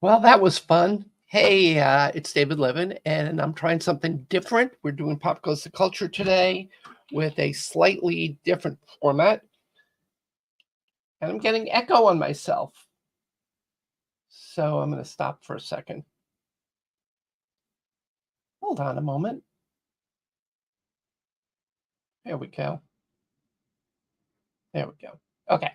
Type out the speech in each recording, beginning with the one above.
Well, that was fun. Hey, it's David Levin, and I'm trying something different. We're doing Pop Goes the Culture today with a slightly different format. And I'm getting echo on myself. So I'm going to stop for a second. Hold on a moment. There we go. There we go. Okay.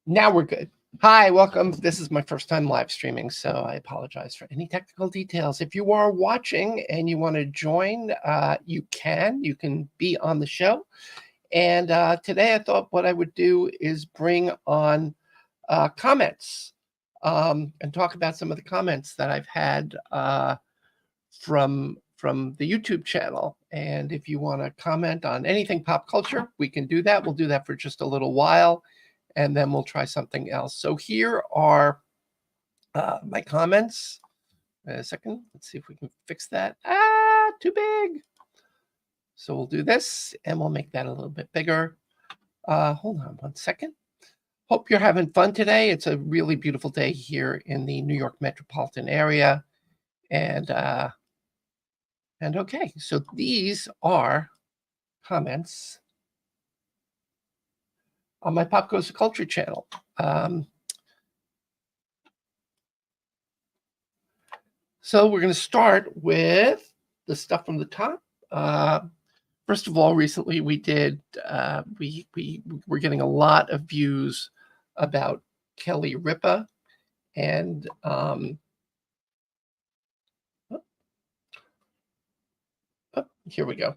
Now we're good. Hi, welcome. This is my first time live streaming, so I apologize for any technical details. If you are watching and you want to join, you can. You can be on the show. And today I thought what I would do is bring on comments and talk about some of the comments that I've had from the YouTube channel. And if you want to comment on anything pop culture, we can do that. We'll do that for just a little while, and then we'll try something else. So here are my comments. A second. Let's see if we can fix that. Too big. So we'll do this, and we'll make that a little bit bigger. Hold on one second. Hope you're having fun today. It's a really beautiful day here in the New York metropolitan area. And okay, so these are comments on my Pop Goes the Culture channel. So we're going to start with the stuff from the top. First of all, recently we did, we're getting a lot of views about Kelly Ripa, and here we go.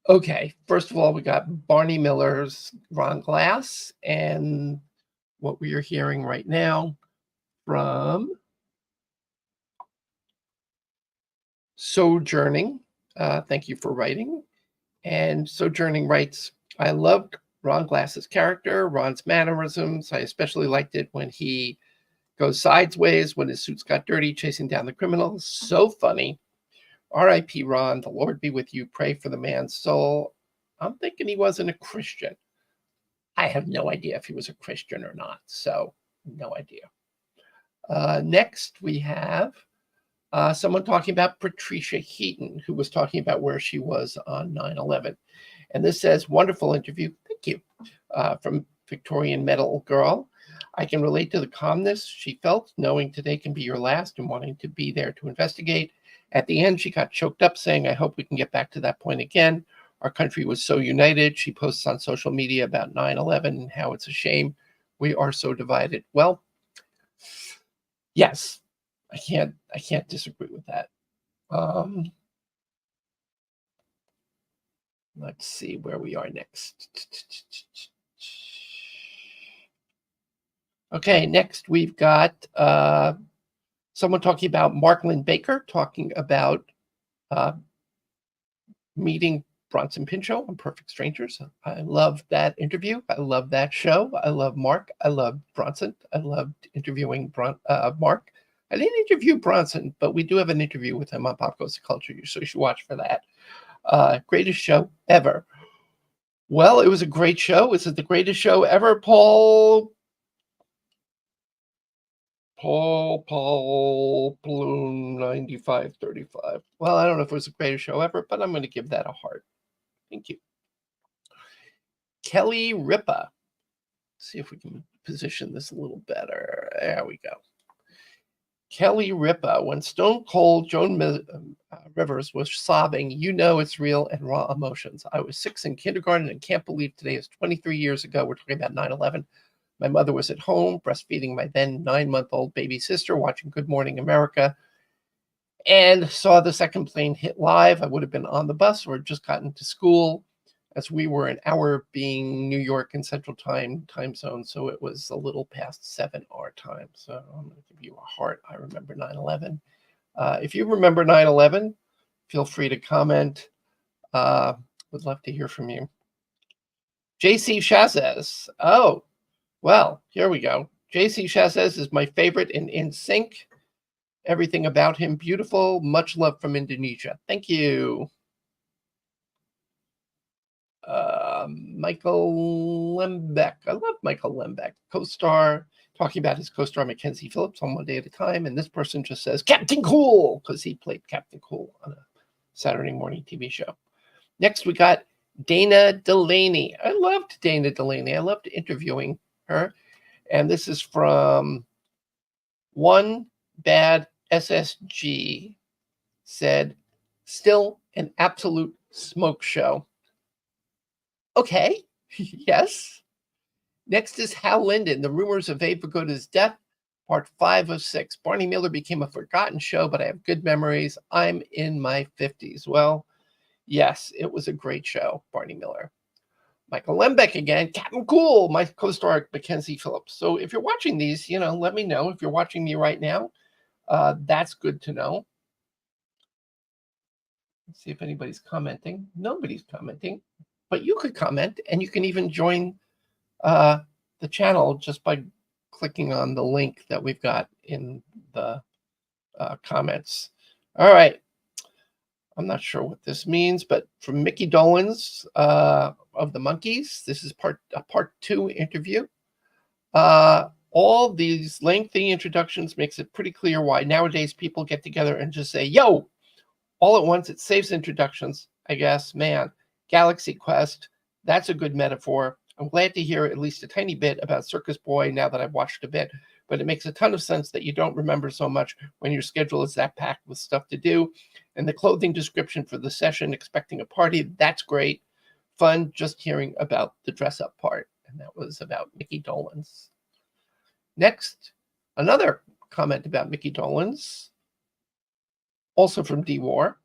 Okay, first of all, we got Barney Miller's Ron Glass, and what we are hearing right now from Sojourning. Thank you for writing. And Sojourning writes, I loved Ron Glass's character, Ron's mannerisms. I especially liked it when he goes sideways, when his suits got dirty, chasing down the criminals. So funny. R.I.P. Ron, the Lord be with you. Pray for the man's soul. I'm thinking he wasn't a Christian. I have no idea if he was a Christian or not, so no idea. Next, we have someone talking about Patricia Heaton, who was talking about where she was on 9/11. And this says, wonderful interview. Thank you. From Victorian Metal Girl. I can relate to the calmness she felt, knowing today can be your last and wanting to be there to investigate. At the end, she got choked up, saying, I hope we can get back to that point again. Our country was so united. She posts on social media about 9/11 and how it's a shame we are so divided. Well, yes, I can't disagree with that. Let's see where we are next. Okay, next we've got someone talking about Mark Lynn Baker, talking about meeting Bronson Pinchot on Perfect Strangers. I love that interview. I love that show. I love Mark. I love Bronson. I loved interviewing Mark. I didn't interview Bronson, but we do have an interview with him on Pop Goes the Culture, so you should watch for that. Greatest show ever. Well, it was a great show. Is it the greatest show ever, Paul Bloom 9535? Well, I don't know if it was the greatest show ever, but I'm going to give that a heart. Thank you. Kelly Ripa. Let's see if we can position this a little better. There we go. Kelly Ripa. When Stone Cold Joan Rivers was sobbing, you know it's real and raw emotions. I was 6 in kindergarten and can't believe today is 23 years ago. We're talking about 9/11. My mother was at home breastfeeding my then 9-month-old baby sister, watching Good Morning America, and saw the second plane hit live. I would have been on the bus or just gotten to school, as we were an hour being New York and Central Time zone, so it was a little past 7 our time. So I'm going to give you a heart. I remember 9/11. If you remember 9/11, feel free to comment. Would love to hear from you. JC Shazes. Oh, well, here we go. JC Shazes is my favorite in sync. Everything about him beautiful. Much love from Indonesia. Thank you. Michael Lembeck. I love Michael Lembeck. Co-star talking about his co-star Mackenzie Phillips on One Day at a Time, and this person just says Captain Cool because he played Captain Cool on a Saturday morning TV show. Next, we got Dana Delaney. I loved Dana Delaney. I loved interviewing her. And this is from One Bad SSG, said, still an absolute smoke show. Okay, yes. Next is Hal Linden, The Rumors of Abe Vigoda's Death, part 5 of 6. Barney Miller became a forgotten show, but I have good memories. I'm in my 50s. Well, yes, it was a great show, Barney Miller. Michael Lembeck again, Captain Cool, my co-star Mackenzie Phillips. So if you're watching these, let me know. If you're watching me right now, that's good to know. Let's see if anybody's commenting. Nobody's commenting, but you could comment, and you can even join the channel just by clicking on the link that we've got in the comments. All right. I'm not sure what this means, but from Mickey Dolenz of the Monkees, this is a part 2 interview. All these lengthy introductions makes it pretty clear why nowadays people get together and just say, yo, all at once. It saves introductions, I guess. Man, Galaxy Quest, that's a good metaphor. I'm glad to hear at least a tiny bit about Circus Boy now that I've watched a bit, but it makes a ton of sense that you don't remember so much when your schedule is that packed with stuff to do. And the clothing description for the session, expecting a party, that's great. Fun just hearing about the dress-up part. And that was about Mickey Dolenz. Next, another comment about Mickey Dolenz, also from D-War.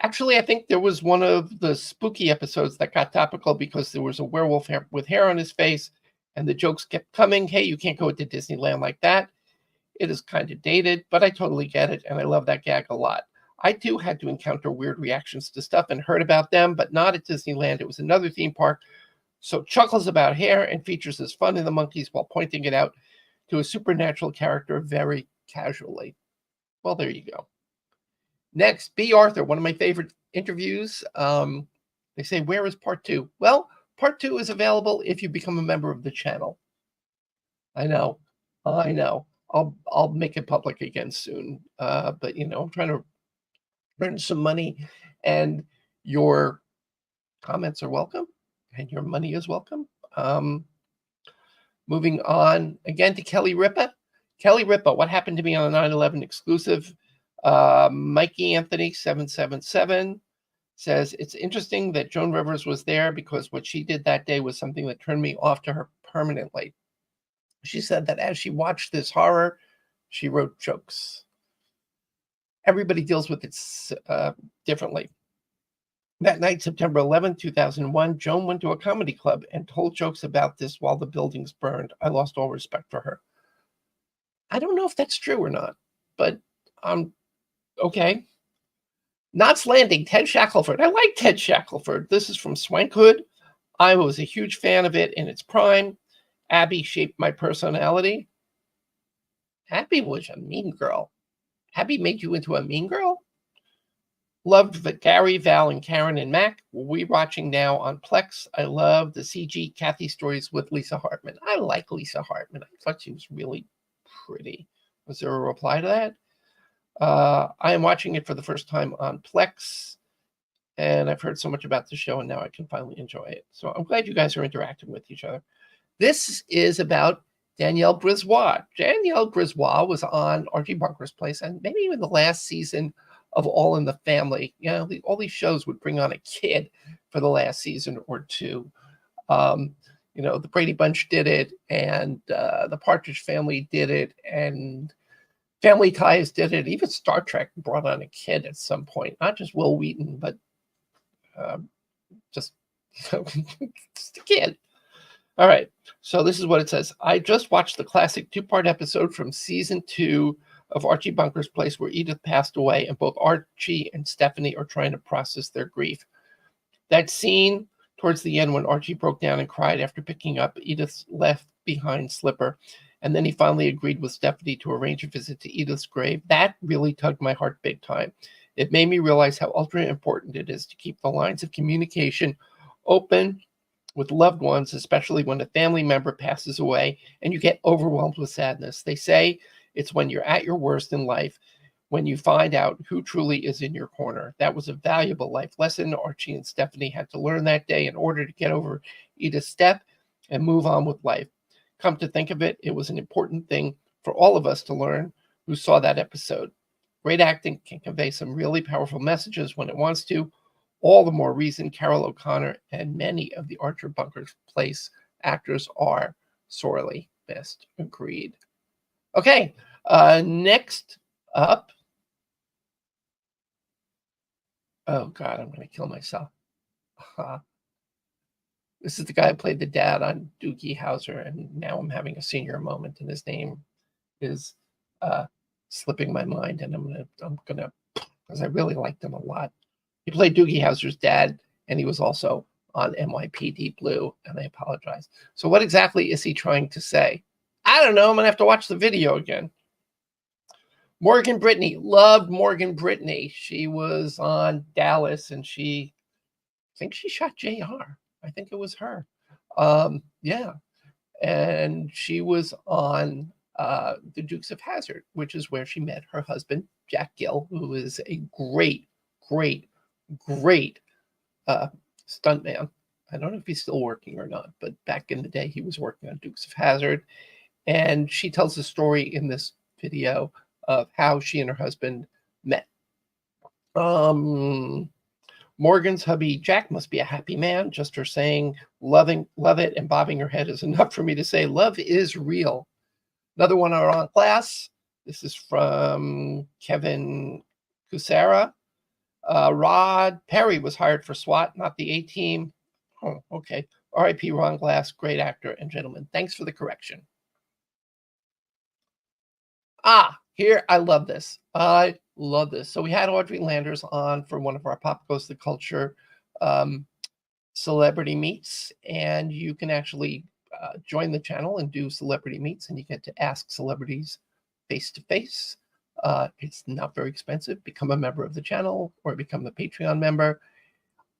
Actually, I think there was one of the spooky episodes that got topical because there was a werewolf with hair on his face, and the jokes kept coming. Hey, you can't go to Disneyland like that. It is kind of dated, but I totally get it, and I love that gag a lot. I, too, had to encounter weird reactions to stuff and heard about them, but not at Disneyland. It was another theme park. So chuckles about hair and features his fun in the Monkees while pointing it out to a supernatural character very casually. Well, there you go. Next, B. Arthur, one of my favorite interviews. They say, where is part 2? Well, part 2 is available if you become a member of the channel. I know. I'll make it public again soon. But, I'm trying to earn some money, and your comments are welcome, and your money is welcome. Moving on again to Kelly Ripa. Kelly Ripa, what happened to me on a 9/11 exclusive? Mikey Anthony 777 says, it's interesting that Joan Rivers was there because what she did that day was something that turned me off to her permanently. She said that as she watched this horror, she wrote jokes. Everybody deals with it differently. That night, September 11, 2001, Joan went to a comedy club and told jokes about this while the buildings burned. I lost all respect for her. I don't know if that's true or not, but okay. Knots Landing, Ted Shackelford. I like Ted Shackelford. This is from Swankhood. I was a huge fan of it in its prime. Abby shaped my personality. Abby was a mean girl. Abby made you into a mean girl? Loved Gary, Val, and Karen and Mac. We're watching now on Plex. I love the CG Kathy stories with Lisa Hartman. I like Lisa Hartman. I thought she was really pretty. Was there a reply to that? I am watching it for the first time on Plex, and I've heard so much about the show, and now I can finally enjoy it. So I'm glad you guys are interacting with each other. This is about Danielle Brisebois. Danielle Brisebois was on Archie Bunker's Place, and maybe even the last season of All in the Family. All these shows would bring on a kid for the last season or two. The Brady Bunch did it, and the Partridge Family did it, and Family Ties did it. Even Star Trek brought on a kid at some point. Not just Will Wheaton, but just a kid. All right. So this is what it says. I just watched the classic 2-part episode from season 2 of Archie Bunker's Place where Edith passed away, and both Archie and Stephanie are trying to process their grief. That scene towards the end when Archie broke down and cried after picking up Edith's left behind slipper, and then he finally agreed with Stephanie to arrange a visit to Edith's grave, that really tugged my heart big time. It made me realize how ultra important it is to keep the lines of communication open with loved ones, especially when a family member passes away and you get overwhelmed with sadness. They say it's when you're at your worst in life when you find out who truly is in your corner. That was a valuable life lesson Archie and Stephanie had to learn that day in order to get over Edith's step and move on with life. Come to think of it, it was an important thing for all of us to learn who saw that episode. Great acting can convey some really powerful messages when it wants to. All the more reason Carol O'Connor and many of the Archer Bunker's Place actors are sorely missed. Agreed. Okay, next up. Oh God, I'm going to kill myself. This is the guy who played the dad on Doogie Howser, and now I'm having a senior moment, and his name is slipping my mind, and I'm gonna, because I really liked him a lot. He played Doogie Howser's dad, and he was also on NYPD Blue, and I apologize. So what exactly is he trying to say? I don't know. I'm going to have to watch the video again. Morgan Brittany. Loved Morgan Brittany. She was on Dallas, and I think she shot JR. I think it was her. Yeah. And she was on The Dukes of Hazzard, which is where she met her husband, Jack Gill, who is a great, great, great stuntman. I don't know if he's still working or not, but back in the day, he was working on Dukes of Hazzard. And she tells the story in this video of how she and her husband met. Morgan's hubby, Jack, must be a happy man. Just her saying, love it, and bobbing her head is enough for me to say, love is real. Another one on Class. This is from Kevin Kusara. Rod Perry was hired for SWAT, not the A-Team. Oh, okay. R.I.P. Ron Glass, great actor and gentleman. Thanks for the correction. Here, I love this. I love this. So we had Audrey Landers on for one of our Pop Goes the Culture celebrity meets, and you can actually join the channel and do celebrity meets, and you get to ask celebrities face-to-face. It's not very expensive. Become a member of the channel or become a Patreon member.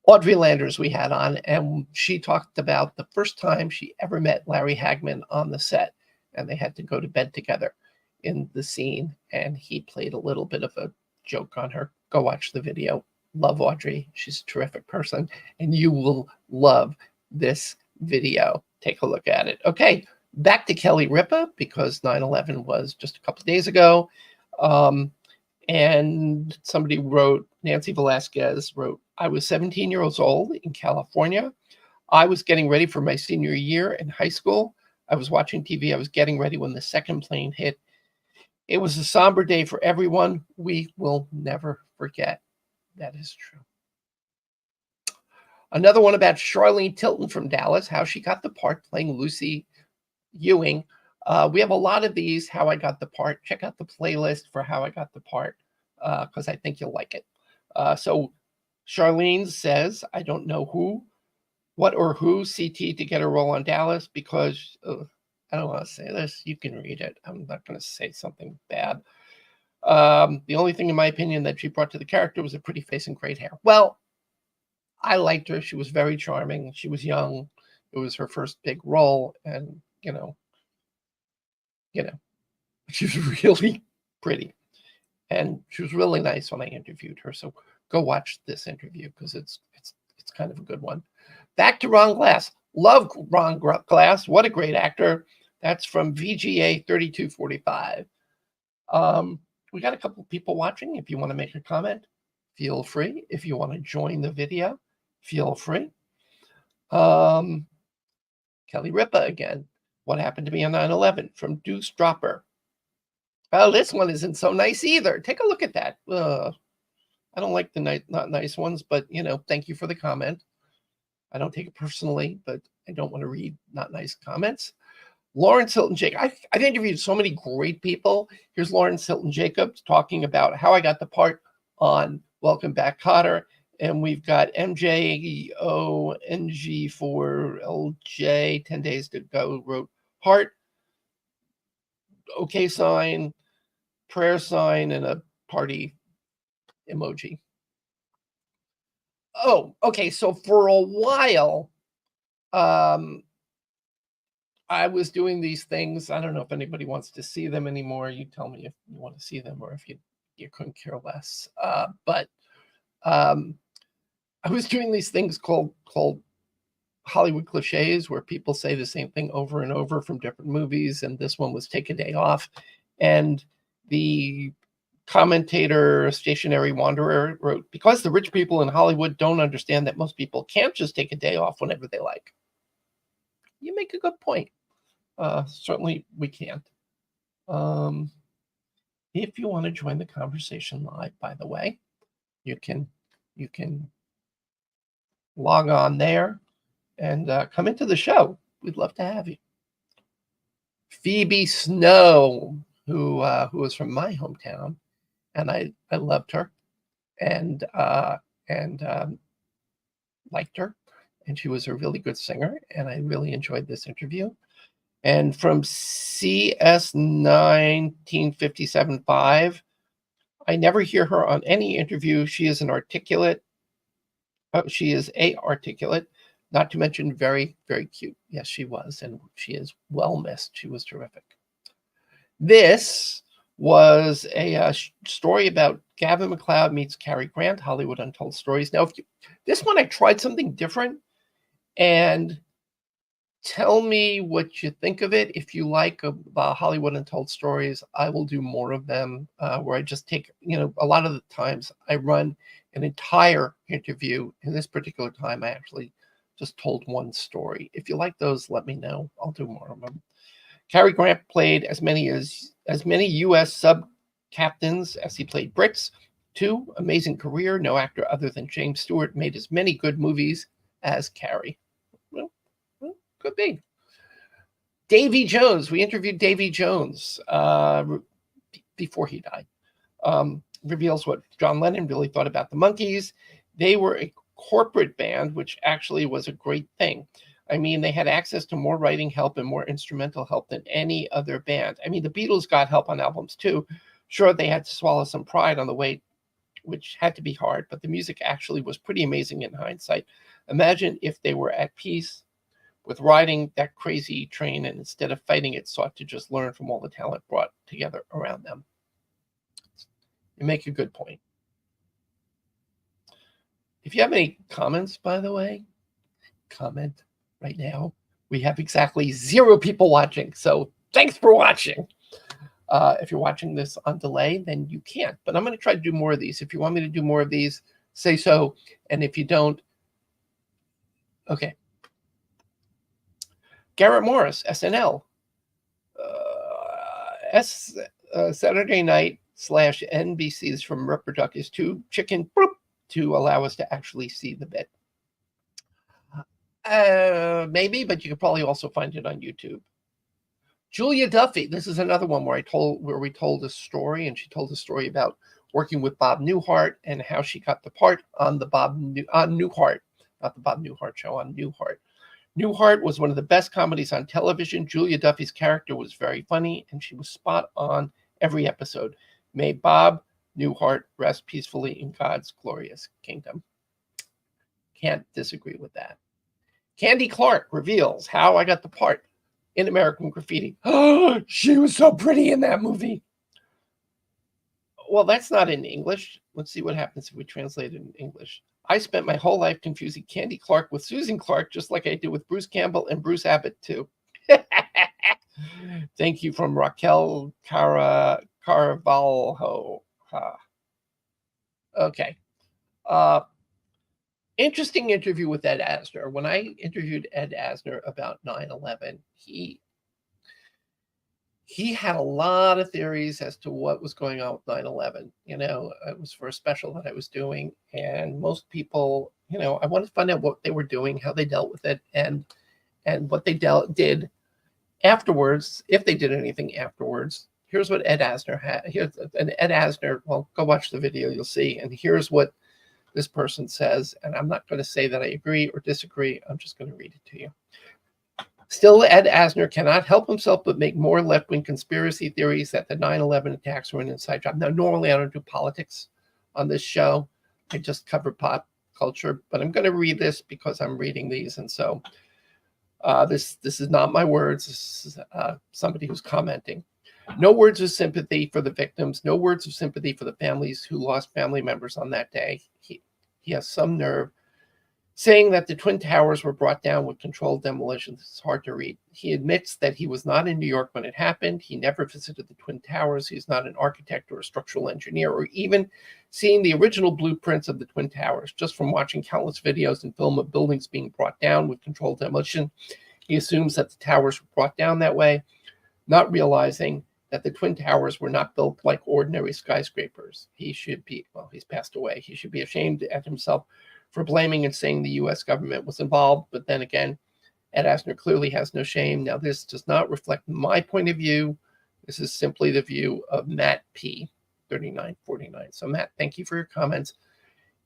Audrey Landers we had on, and she talked about the first time she ever met Larry Hagman on the set, and they had to go to bed together in the scene, and he played a little bit of a joke on her. Go watch the video. Love Audrey. She's a terrific person, and you will love this video. Take a look at it. Okay, back to Kelly Ripa, because 9/11 was just a couple of days ago. And somebody wrote, Nancy Velasquez wrote, I was 17 years old in California. I was getting ready for my senior year in high school. I was watching TV. I was getting ready when the second plane hit. It was a somber day for everyone. We will never forget. That is true. Another one about Charlene Tilton from Dallas, how she got the part playing Lucy Ewing. We have a lot of these, how I got the part. Check out the playlist for how I got the part, because I think you'll like it. So Charlene says, I don't know what or who CT to get a role on Dallas, because I don't want to say this. You can read it. I'm not going to say something bad. The only thing, in my opinion, that she brought to the character was a pretty face and great hair. Well, I liked her. She was very charming. She was young. It was her first big role, and she was really pretty, and she was really nice when I interviewed her. So go watch this interview, because it's kind of a good one. Back to Ron Glass. Love Ron Glass. What a great actor. That's from VGA 3245. We got a couple people watching. If you want to make a comment, feel free. If you want to join the video, feel free. Kelly Ripa again. What happened to me on 9/11? From Deuce Dropper. Well, this one isn't so nice either. Take a look at that. I don't like the not nice ones, but thank you for the comment. I don't take it personally, but I don't want to read not nice comments. Lawrence Hilton Jacobs. I've interviewed so many great people. Here's Lawrence Hilton Jacobs talking about how I got the part on Welcome Back, Kotter. And we've got MJONG4LJ, 10 Days to Go, wrote heart, okay sign, prayer sign, and a party emoji. Oh, okay. So for a while, I was doing these things. I don't know if anybody wants to see them anymore. You tell me if you want to see them or if you couldn't care less. But I was doing these things called Hollywood cliches, where people say the same thing over and over from different movies. And this one was Take a Day Off. And the commentator, Stationary Wanderer, wrote, because the rich people in Hollywood don't understand that most people can't just take a day off whenever they like. You make a good point. Certainly we can't. If you want to join the conversation live, by the way, you can log on there and come into the show. We'd love to have you. Phoebe Snow, who was from my hometown, and I loved her and liked her, and she was a really good singer, and I really enjoyed this interview. And from CS 1957.5, I never hear her on any interview. She is articulate, not to mention very, very cute. Yes, she was, and she is well missed. She was terrific. This was a story about Gavin MacLeod meets Cary Grant, Hollywood Untold Stories. Now, this one I tried something different, and tell me what you think of it. If you like Hollywood Untold Stories, I will do more of them where I just take, a lot of the times I run an entire interview. In this particular time, I actually just told one story. If you like those, let me know. I'll do more of them. Cary Grant played as many U.S. sub-captains as he played Brits. 2, amazing career. No actor other than James Stewart made as many good movies as Cary. Well, could be. Davy Jones. We interviewed Davy Jones before he died. Reveals what John Lennon really thought about the Monkees. They were a corporate band, which actually was a great thing. I mean, they had access to more writing help and more instrumental help than any other band. I mean, the Beatles got help on albums too. Sure, they had to swallow some pride on the way, which had to be hard, but the music actually was pretty amazing in hindsight. Imagine if they were at peace with riding that crazy train and instead of fighting it, sought to just learn from all the talent brought together around them. You make a good point. If you have any comments, by the way, comment right now. We have exactly 0 people watching, so thanks for watching. If you're watching this on delay, then you can't, but I'm going to try to do more of these. If you want me to do more of these, say so, and if you don't, okay. Garrett Morris, SNL. Saturday night / NBC's from Rupper Duck is too chicken to allow us to actually see the bit. Maybe, but you could probably also find it on YouTube. Julia Duffy. This is another one where we told a story, and she told a story about working with Bob Newhart and how she got the part on the Newhart, not the Bob Newhart show, on Newhart. Newhart was one of the best comedies on television. Julia Duffy's character was very funny, and she was spot on every episode. May Bob Newhart rest peacefully in God's glorious kingdom. Can't disagree with that. Candy Clark reveals how I got the part in American Graffiti. Oh, she was so pretty in that movie. Well, that's not in English. Let's see what happens if we translate it in English. I spent my whole life confusing Candy Clark with Susan Clark, just like I did with Bruce Campbell and Bruce Abbott, too. Thank you from Raquel Carvalho. Okay. Interesting interview with Ed Asner. When I interviewed Ed Asner about 9/11, he had a lot of theories as to what was going on with 9/11. It was for a special that I was doing, and most people, I wanted to find out what they were doing, how they dealt with it, and what they did afterwards, if they did anything afterwards. Here's what Ed Asner had. Here's an Ed Asner. Well, go watch the video, you'll see. And here's what this person says, and I'm not going to say that I agree or disagree. I'm just going to read it to you. Still, Ed Asner cannot help himself but make more left-wing conspiracy theories that the 9/11 attacks were an inside job. Now, normally I don't do politics on this show. I just cover pop culture, but I'm going to read this because I'm reading these. And so This is not my words. This is somebody who's commenting. No words of sympathy for the victims. No words of sympathy for the families who lost family members on that day. He has some nerve saying that the Twin Towers were brought down with controlled demolitions. It's hard to read. He admits that he was not in New York when it happened. He never visited the Twin Towers. He's not an architect or a structural engineer or even seen the original blueprints of the Twin Towers. Just from watching countless videos and film of buildings being brought down with controlled demolition, he assumes that the towers were brought down that way, not realizing that the Twin Towers were not built like ordinary skyscrapers. He should be, well, he's passed away. He should be ashamed at himself for blaming and saying the U.S. government was involved. But then again, Ed Asner clearly has no shame. Now, this does not reflect my point of view. This is simply the view of Matt P. 3949. So, Matt, thank you for your comments.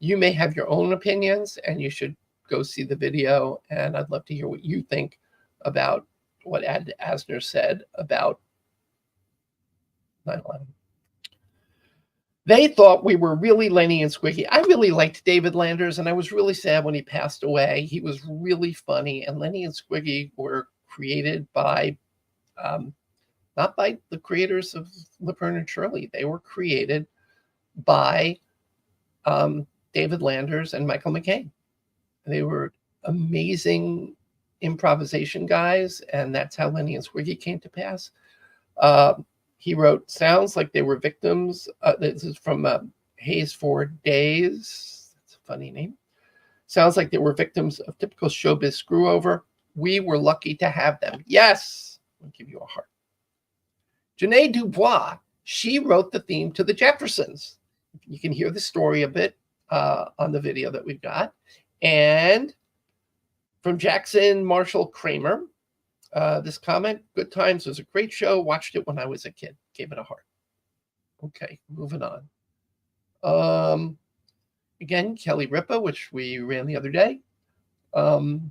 You may have your own opinions, and you should go see the video. And I'd love to hear what you think about what Ed Asner said about 9/11. They thought we were really Lenny and Squiggy. I really liked David Landers, and I was really sad when he passed away. He was really funny, and Lenny and Squiggy were created by, not by the creators of Laverne and Shirley. They were created by David Landers and Michael McCain. They were amazing improvisation guys, and that's how Lenny and Squiggy came to pass. He wrote, sounds like they were victims. This is from Hayes for Days. That's a funny name. Sounds like they were victims of typical showbiz screw over. We were lucky to have them. Yes. I'll give you a heart. Janae Dubois, she wrote the theme to the Jeffersons. You can hear the story a bit on the video that we've got. And from Jackson Marshall Kramer, this comment, good times, was a great show. Watched it when I was a kid. Gave it a heart. Okay, moving on. Again, Kelly Ripa, which we ran the other day. From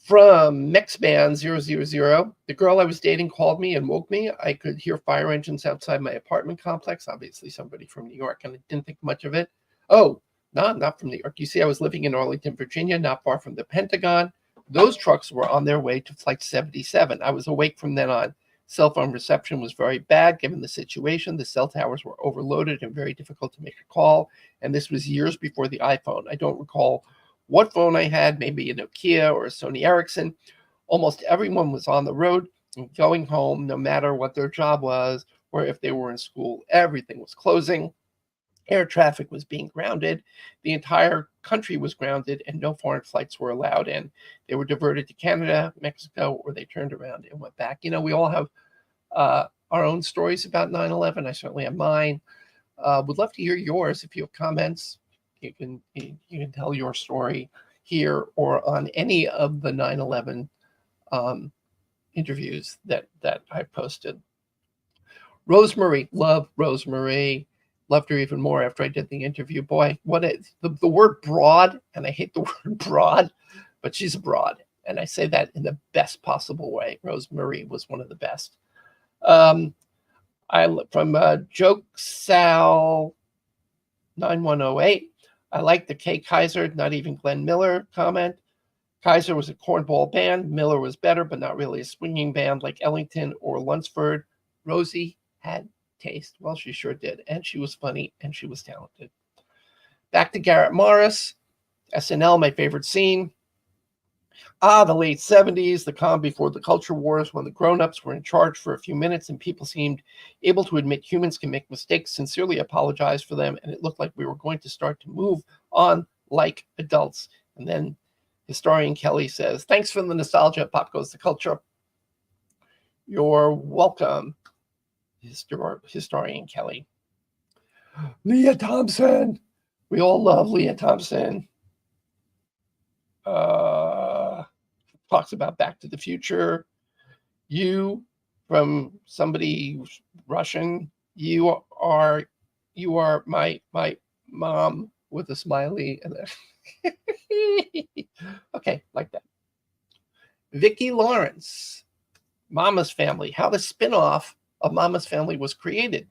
MexBand000, the girl I was dating called me and woke me. I could hear fire engines outside my apartment complex. Obviously somebody from New York, and I didn't think much of it. Oh, no, not from New York. You see, I was living in Arlington, Virginia, not far from the Pentagon. Those trucks were on their way to Flight 77. I was awake from then on. Cell phone reception was very bad given the situation. The cell towers were overloaded and very difficult to make a call. And this was years before the iPhone. I don't recall what phone I had, maybe a Nokia or a Sony Ericsson. Almost everyone was on the road and going home, no matter what their job was or if they were in school. Everything was closing. Air traffic was being grounded. The entire country was grounded, and no foreign flights were allowed in. They were diverted to Canada, Mexico, or they turned around and went back. You know, we all have our own stories about 9/11. I certainly have mine. Would love to hear yours. If you have comments, you can tell your story here or on any of the 9/11 interviews that I posted. Rosemary, love Rosemary. Loved her even more after I did the interview. Boy, the word broad, and I hate the word broad, but she's a broad. And I say that in the best possible way. Rosemary was one of the best. From Joke Sal 9108, I like the Kay Kaiser, not even Glenn Miller comment. Kaiser was a cornball band. Miller was better, but not really a swinging band like Ellington or Lunsford. Rosie had taste. Well, she sure did. And she was funny and she was talented. Back to Garrett Morris. SNL, my favorite scene. The late 70s, the calm before the culture wars, when the grown-ups were in charge for a few minutes and people seemed able to admit humans can make mistakes, sincerely apologize for them, and it looked like we were going to start to move on like adults. And then historian Kelly says, thanks for the nostalgia. Pop goes the culture. You're welcome, historian Kelly. Leah Thompson. We all love Leah Thompson. Talks about Back to the Future. You, from somebody Russian, you are my mom with a smiley. Okay, like that. Vicki Lawrence, Mama's Family, how the spinoff of Mama's Family was created.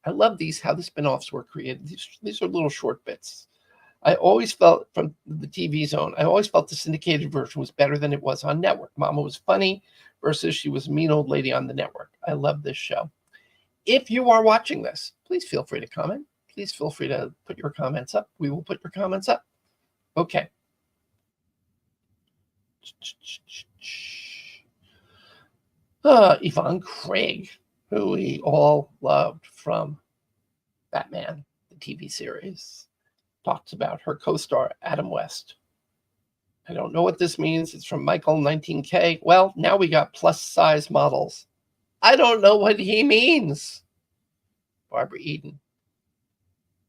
I love these, how the spinoffs were created. These are little short bits. I always felt from the TV Zone, I always felt the syndicated version was better than it was on network. Mama was funny versus she was a mean old lady on the network. I love this show. If you are watching this, please feel free to comment. Please feel free to put your comments up. We will put your comments up. Okay. Yvonne Craig, who we all loved from Batman, the TV series, talks about her co-star, Adam West. I don't know what this means. It's from Michael 19K. Well, now we got plus size models. I don't know what he means. Barbara Eden.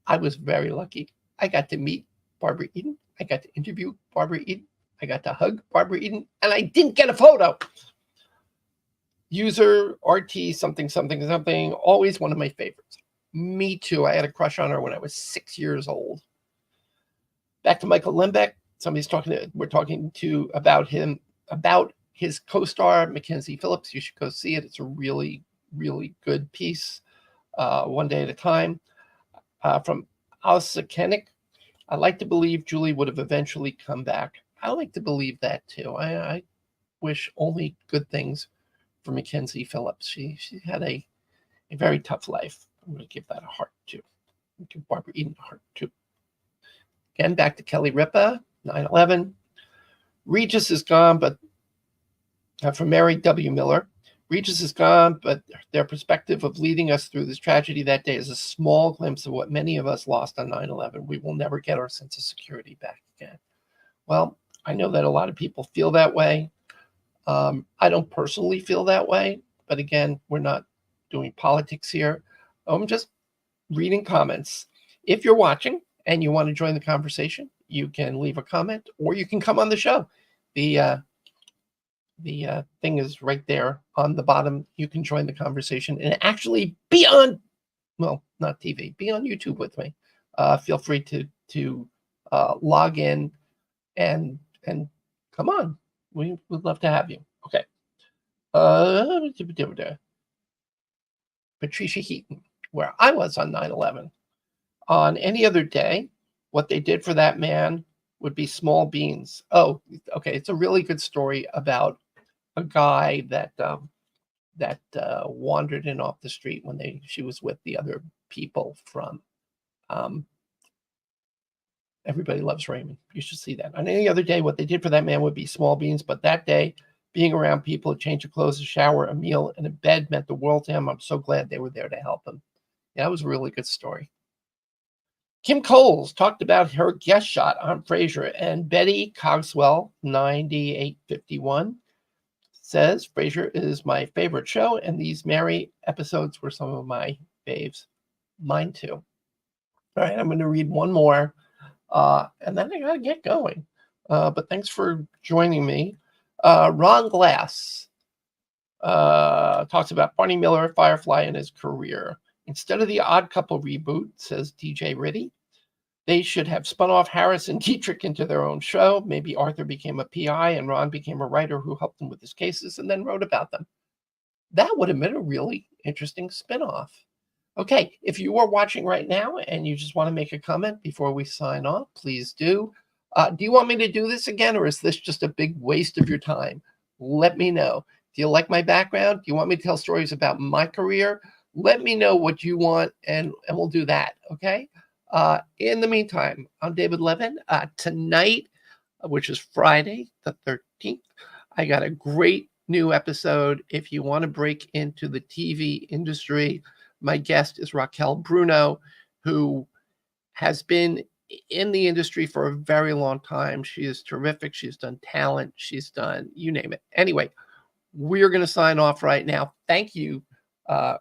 I was very lucky. I got to meet Barbara Eden. I got to interview Barbara Eden. I got to hug Barbara Eden, and I didn't get a photo. User RT something something something, always one of my favorites. Me too. I had a crush on her when I was 6 years old. Back to Michael Lembeck. We're talking about his co-star, Mackenzie Phillips. You should go see it. It's a really, really good piece. One day at a time. From Asa Kennick. I like to believe Julie would have eventually come back. I like to believe that too. I wish only good things for Mackenzie Phillips. She had a very tough life. I'm going to give that a heart too. Give Barbara Eden a heart too. Again, back to Kelly Ripa, 9/11. Regis is gone, but from Mary W. Miller. Regis is gone, but their perspective of leading us through this tragedy that day is a small glimpse of what many of us lost on 9/11. We will never get our sense of security back again. Well, I know that a lot of people feel that way. I don't personally feel that way, but again, we're not doing politics here. I'm just reading comments. If you're watching and you want to join the conversation, you can leave a comment or you can come on the show. The thing is right there on the bottom. You can join the conversation and actually be on, well, not TV, be on YouTube with me. Feel free to log in and come on. We would love to have you. Okay. Patricia Heaton, where I was on 9/11. On any other day, what they did for that man would be small beans. Oh, okay. It's a really good story about a guy that wandered in off the street when she was with the other people from Everybody Loves Raymond. You should see that. On any other day, what they did for that man would be small beans, but that day, being around people, a change of clothes, a shower, a meal, and a bed meant the world to him. I'm so glad they were there to help him. Yeah, that was a really good story. Kim Coles talked about her guest shot on Frasier, and Betty Cogswell, 9851, says Frasier is my favorite show, and these Mary episodes were some of my faves. Mine too. All right, I'm going to read one more, and then I got to get going. But thanks for joining me. Ron Glass talks about Barney Miller, Firefly, and his career. Instead of the Odd Couple reboot, says DJ Ritty, they should have spun off Harris and Dietrich into their own show. Maybe Arthur became a PI and Ron became a writer who helped him with his cases and then wrote about them. That would have been a really interesting spinoff. Okay, if you are watching right now and you just want to make a comment before we sign off, please do. Do you want me to do this again, or is this just a big waste of your time? Let me know. Do you like my background? Do you want me to tell stories about my career? Let me know what you want, and we'll do that, okay? In the meantime, I'm David Levin. Tonight, which is Friday the 13th, I got a great new episode. If you want to break into the TV industry, my guest is Raquel Bruno, who has been in the industry for a very long time. She is terrific. She's done talent. She's done, you name it. Anyway, we're going to sign off right now. Thank you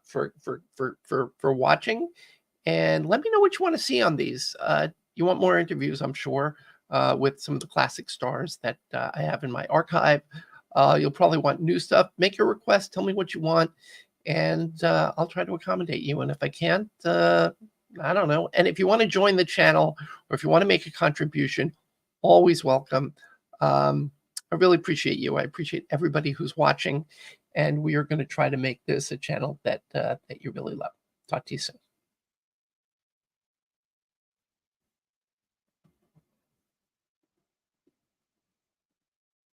for watching. And let me know what you want to see on these. You want more interviews, I'm sure, with some of the classic stars that I have in my archive. You'll probably want new stuff. Make your request. Tell me what you want. And I'll try to accommodate you. And if I can't, I don't know. And if you want to join the channel or if you want to make a contribution, always welcome. I really appreciate you. I appreciate everybody who's watching. And we are going to try to make this a channel that you really love. Talk to you soon.